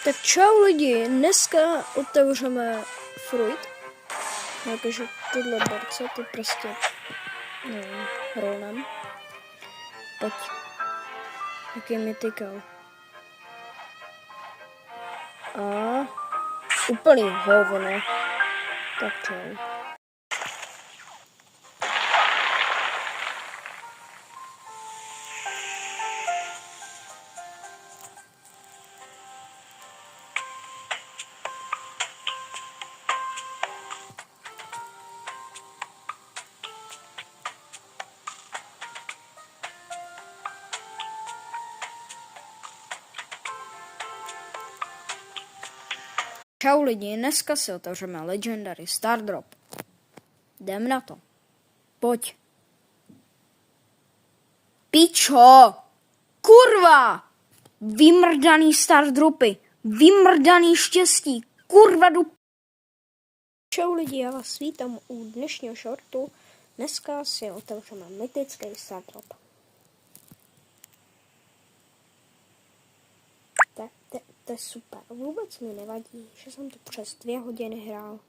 Tak čau lidi, dneska otevřeme Fruit. Jakože tyhle borce, ty prostě, nevím, rolnem. Pojď. Jaký mi tykal. A úplný hovno. Tak čau. Čau lidi, dneska si otevřeme Legendary Stardrop. Jdem na to. Pojď. Pičo! Kurva! Vymrdaný Stardropy. Vymrdaný štěstí. Kurva Čau lidi, já vás vítám u dnešního shortu. Dneska si otevřeme mytický Stardrop. To je super. Vůbec mi nevadí, že jsem to přes 2 hodiny hrál.